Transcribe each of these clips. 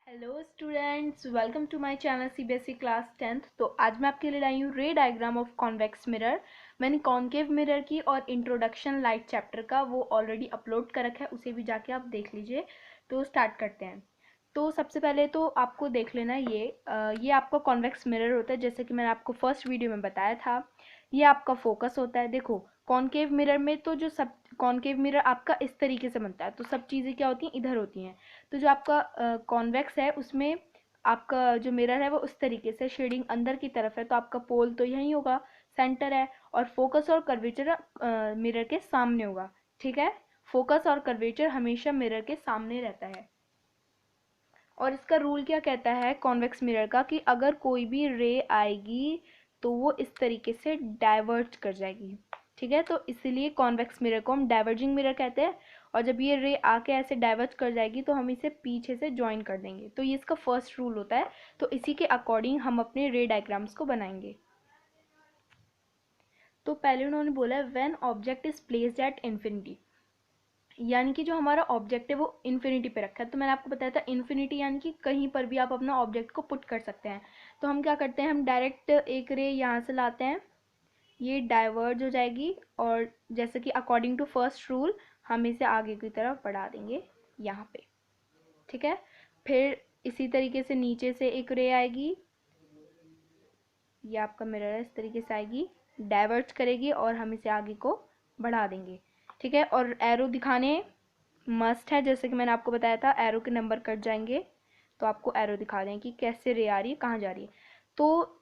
Hello students, welcome to my channel CBSE class 10th। तो आज मैं आपके लिए लाई हूँ ray diagram of convex mirror. मैंने कॉन्केव मिरर की और इंट्रोडक्शन लाइट चैप्टर का वो ऑलरेडी अपलोड कर रखा है, उसे भी जाके आप देख लीजिए। तो स्टार्ट करते हैं। तो सबसे पहले तो आपको देख लेना है ये आपका कॉन्वेक्स मिरर होता है, जैसे कि मैंने आपको फर्स्ट वीडियो में बताया था। ये आपका फोकस होता है। देखो, कॉन्केव मिरर में तो जो सब कॉन्केव मिरर आपका इस तरीके से बनता है, तो सब चीज़ें क्या होती हैं, इधर होती हैं। तो जो आपका कॉन्वेक्स है उसमें आपका जो मिरर है वो उस तरीके से शेडिंग अंदर की तरफ है, तो आपका पोल तो यही होगा, सेंटर है। और फोकस और कर्वेचर मिरर के सामने होगा। ठीक है, फोकस और कर्वेचर हमेशा मिरर के सामने रहता है। और इसका रूल क्या कहता है कॉन्वेक्स मिरर का, कि अगर कोई भी रे आएगी तो वो इस तरीके से डाइवर्ज कर जाएगी। ठीक है, तो इसीलिए कॉन्वेक्स मिरर को हम डाइवर्जिंग मिरर कहते हैं। और जब ये रे आके ऐसे डाइवर्ज कर जाएगी तो हम इसे पीछे से ज्वाइन कर देंगे। तो ये इसका फर्स्ट रूल होता है। तो इसी के अकॉर्डिंग हम अपने रे डायग्राम्स को बनाएंगे। तो पहले उन्होंने बोला है when object is placed at infinity, यानी कि जो हमारा ऑब्जेक्ट है वो इन्फिनिटी पे रखा है। तो मैंने आपको बताया था इन्फिनिटी यानी कि कहीं पर भी आप अपना ऑब्जेक्ट को पुट कर सकते हैं। तो हम क्या करते हैं, हम डायरेक्ट एक रे यहाँ से लाते हैं, ये डाइवर्ज हो जाएगी। और जैसे कि अकॉर्डिंग टू फर्स्ट रूल हम इसे आगे की तरफ बढ़ा देंगे यहाँ पे। ठीक है, फिर इसी तरीके से नीचे से एक रे आएगी, ये आपका मिरर है, इस तरीके से आएगी, डाइवर्ज करेगी और हम इसे आगे को बढ़ा देंगे। ठीक है, और एरो दिखाने मस्ट है, जैसे कि मैंने आपको बताया था एरो के नंबर कट जाएंगे तो आपको एरो दिखा दें कि कैसे रे आ रही है, कहाँ जा रही है। तो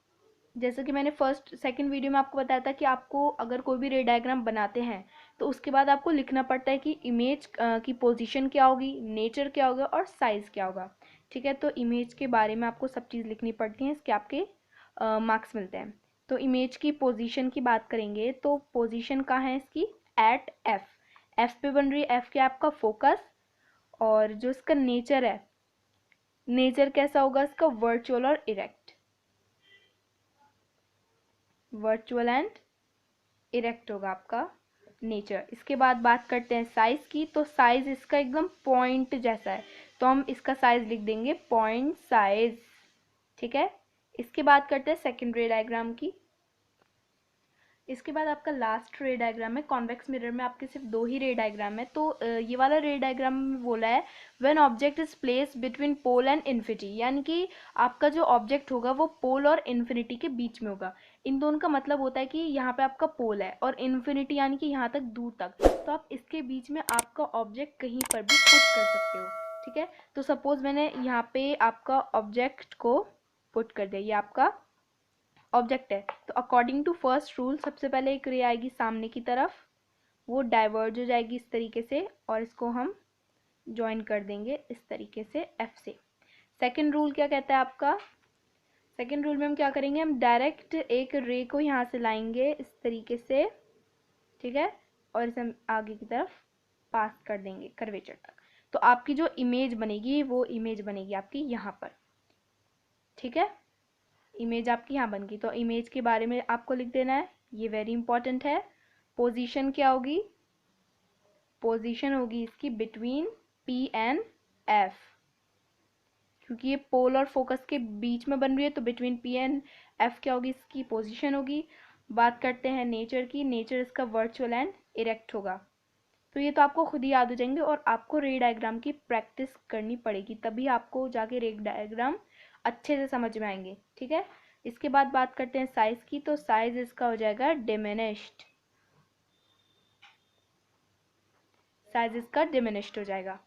जैसे कि मैंने फर्स्ट सेकंड वीडियो में आपको बताया था कि आपको अगर कोई भी रे डायग्राम बनाते हैं तो उसके बाद आपको लिखना पड़ता है कि इमेज की पोजीशन क्या होगी, नेचर क्या होगा और साइज़ क्या होगा। ठीक है, तो इमेज के बारे में आपको सब चीज़ लिखनी पड़ती है, इसके आपके मार्क्स मिलते हैं। तो इमेज की पोजीशन की बात करेंगे तो पोजीशन कहाँ है इसकी, एट एफ। एफ पे बन रही है, एफ क्या आपका फोकस। और जो इसका नेचर है, नेचर कैसा होगा इसका, वर्चुअल और इरेक्ट, वर्चुअल एंड इरेक्ट होगा आपका नेचर। इसके बाद बात करते हैं साइज की, तो साइज इसका एकदम पॉइंट जैसा है, तो हम इसका साइज लिख देंगे पॉइंट साइज। ठीक है, इसके बाद करते हैं सेकेंड रे डायग्राम की। इसके बाद आपका लास्ट रे डायग्राम है। कॉन्वेक्स मिरर में आपके सिर्फ दो ही रे डायग्राम है। तो ये वाला रे डायग्राम में बोला है when object is place between pole and infinity, यानी कि आपका जो ऑब्जेक्ट होगा वो पोल और इन्फिनिटी के बीच में होगा। इन दोनों का मतलब होता है कि यहाँ पे आपका पोल है और इन्फिनिटी यानी कि यहाँ तक दूर तक, तो आप इसके बीच में आपका ऑब्जेक्ट कहीं पर भी पुट कर सकते हो। ठीक है, तो सपोज मैंने यहाँ पे आपका ऑब्जेक्ट को पुट कर दिया, ये आपका ऑब्जेक्ट है। तो अकॉर्डिंग टू फर्स्ट रूल सबसे पहले एक रे आएगी सामने की तरफ, वो डाइवर्ज हो जाएगी इस तरीके से और इसको हम ज्वाइन कर देंगे इस तरीके से एफ से। सेकंड रूल क्या कहता है आपका, सेकंड रूल में हम क्या करेंगे, हम डायरेक्ट एक रे को यहाँ से लाएंगे इस तरीके से। ठीक है, और इसे हम आगे की तरफ पास कर देंगे कर्वेचर तक। तो आपकी जो इमेज बनेगी वो इमेज बनेगी आपकी यहाँ पर। ठीक है, इमेज आपकी यहाँ बन गई। तो इमेज के बारे में आपको लिख देना है, ये वेरी इंपॉर्टेंट है। पोजीशन क्या होगी, पोजीशन होगी इसकी बिटवीन पी एंड एफ, क्योंकि ये पोल और फोकस के बीच में बन रही है, तो बिटवीन पी एंड एफ क्या होगी, इसकी पोजीशन होगी। बात करते हैं नेचर की, नेचर इसका वर्चुअल एंड इरेक्ट होगा। तो ये तो आपको खुद ही याद हो जाएंगे और आपको रे डायग्राम की प्रैक्टिस करनी पड़ेगी, तभी आपको जाके रे डायग्राम अच्छे से समझ में आएंगे। ठीक है, इसके बाद बात करते हैं साइज की, तो साइज इसका हो जाएगा डिमिनिश्ड, साइज इसका डिमिनिश्ड हो जाएगा।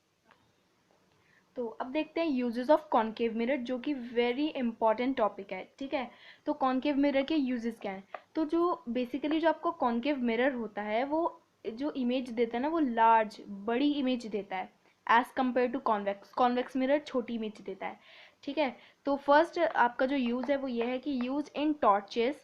तो अब देखते हैं यूजेस ऑफ कॉन्केव मिरर, जो कि वेरी इंपॉर्टेंट टॉपिक है। ठीक है, तो कॉन्केव मिरर के यूजेस क्या हैं, तो जो बेसिकली जो आपको कॉन्केव मिरर होता है वो जो इमेज देता है ना वो लार्ज, बड़ी इमेज देता है as compare to convex. Convex mirror छोटी इमेज देता है। ठीक है, तो फर्स्ट आपका जो यूज़ है वो ये है कि use in torches,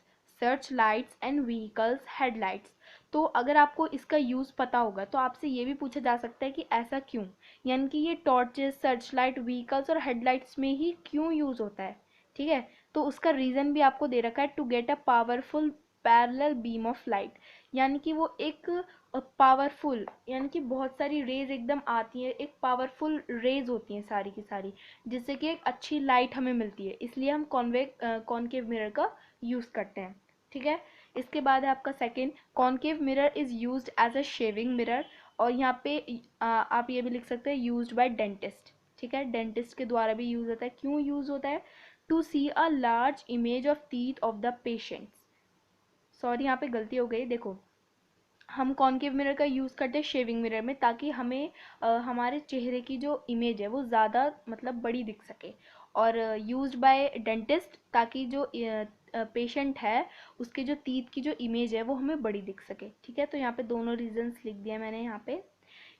search lights and vehicles headlights. तो अगर आपको इसका यूज़ पता होगा तो आपसे ये भी पूछा जा सकता है कि ऐसा क्यों, यानी कि ये टॉर्चेस, सर्च लाइट, व्हीकल्स और हेडलाइट्स में ही क्यों यूज़ होता है। ठीक है, तो उसका रीज़न भी आपको दे रखा है, to get a powerful parallel beam of light, यानी कि वो एक पावरफुल, यानी कि बहुत सारी रेज एकदम आती है, एक पावरफुल रेज होती हैं सारी की सारी, जिससे कि एक अच्छी लाइट हमें मिलती है, इसलिए हम कॉनकेव मिरर का यूज़ करते हैं। ठीक है। इसके बाद है आपका second, concave mirror is used as a shaving mirror, और यहाँ पे आप ये भी लिख सकते हैं यूज्ड बाय डेंटिस्ट। ठीक है, डेंटिस्ट के द्वारा भी यूज़ होता है। क्यों यूज़ होता है? To see a large image of teeth of the patients. Sorry, यहाँ पे गलती हो गई, देखो हम कॉनकेव मिरर का यूज़ करते हैं शेविंग मिरर में, ताकि हमें हमारे चेहरे की जो इमेज है वो ज़्यादा मतलब बड़ी दिख सके, और यूज्ड बाय डेंटिस्ट, ताकि जो पेशेंट है उसके जो टीथ की जो इमेज है वो हमें बड़ी दिख सके। ठीक है, तो यहाँ पे दोनों रीजंस लिख दिया मैंने यहाँ पे।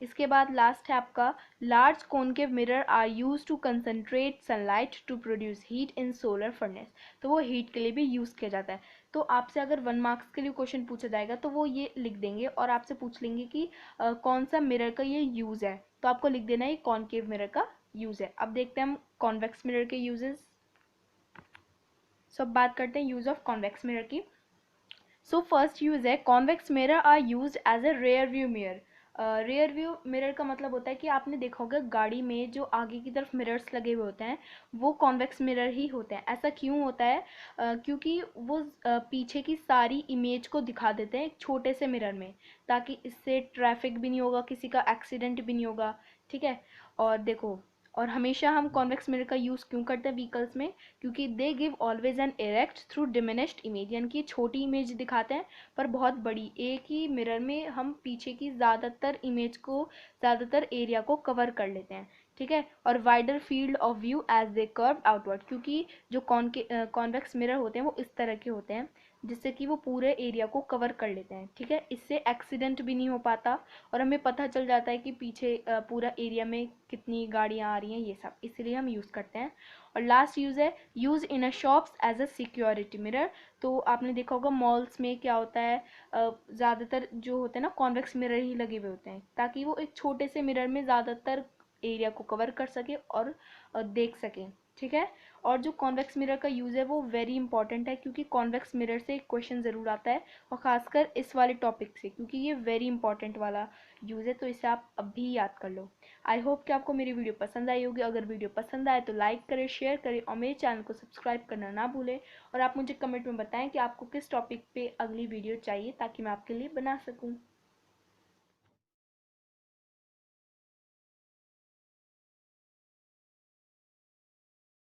इसके बाद लास्ट है आपका, large concave mirror are use to concentrate sunlight to produce heat in solar furnace. तो वो हीट के लिए भी यूज़ किया जाता है। तो आपसे अगर 1 मार्क्स के लिए क्वेश्चन पूछा जाएगा तो वो ये लिख देंगे, और आपसे पूछ लेंगे कि कौन सा मिरर का ये यूज़ है, तो आपको लिख देना है कॉनकेव मिरर का यूज़ है। अब देखते हैं हम कॉन्वेक्स मिरर के यूजेस। सो अब बात करते हैं यूज़ ऑफ कॉन्वेक्स मिरर की। सो फर्स्ट यूज़ है, convex mirror are used as a rear view mirror. Rear view mirror का मतलब होता है कि आपने देखा होगा गाड़ी में जो आगे की तरफ मिरर्स लगे हुए होते हैं वो कॉन्वेक्स मिरर ही होते हैं। ऐसा क्यों होता है? क्योंकि वो पीछे की सारी इमेज को दिखा देते हैं एक छोटे से मिरर में, ताकि इससे ट्रैफिक भी नहीं होगा, किसी का एक्सीडेंट भी नहीं होगा। ठीक है। और देखो, और हमेशा हम कॉन्वेक्स मिरर का यूज़ क्यों करते हैं व्हीकल्स में? क्योंकि they give always an erect through diminished image, यानी कि छोटी इमेज दिखाते हैं पर बहुत बड़ी। एक ही मिरर में हम पीछे की ज़्यादातर इमेज को, ज़्यादातर एरिया को कवर कर लेते हैं। ठीक है। और wider field of view as they curve outward, क्योंकि जो कॉन्वेक्स मिरर होते हैं वो इस तरह के होते हैं जिससे कि वो पूरे एरिया को कवर कर लेते हैं। ठीक है, इससे एक्सीडेंट भी नहीं हो पाता, और हमें पता चल जाता है कि पीछे पूरा एरिया में कितनी गाड़ियाँ आ रही हैं, ये सब इसीलिए हम यूज़ करते हैं। और लास्ट यूज़ है, use in a shops as a security mirror. तो आपने देखा होगा मॉल्स में क्या होता है, ज़्यादातर जो होते हैं ना कॉन्वेक्स मिरर ही लगे हुए होते हैं, ताकि वो एक छोटे से मिरर में ज़्यादातर एरिया को कवर कर सके और देख सकें। ठीक है। और जो कॉन्वेक्स मिरर का यूज़ है वो वेरी इंपॉर्टेंट है, क्योंकि कॉन्वेक्स मिरर से एक क्वेश्चन ज़रूर आता है, और ख़ासकर इस वाले टॉपिक से, क्योंकि ये वेरी इंपॉर्टेंट वाला यूज़ है, तो इसे आप अभी याद कर लो। आई होप कि आपको मेरी वीडियो पसंद आई होगी। अगर वीडियो पसंद आए तो लाइक करें, शेयर करें, और मेरे चैनल को सब्सक्राइब करना ना भूलें। और आप मुझे कमेंट में बताएं कि आपको किस टॉपिक पे अगली वीडियो चाहिए, ताकि मैं आपके लिए बना सकूं।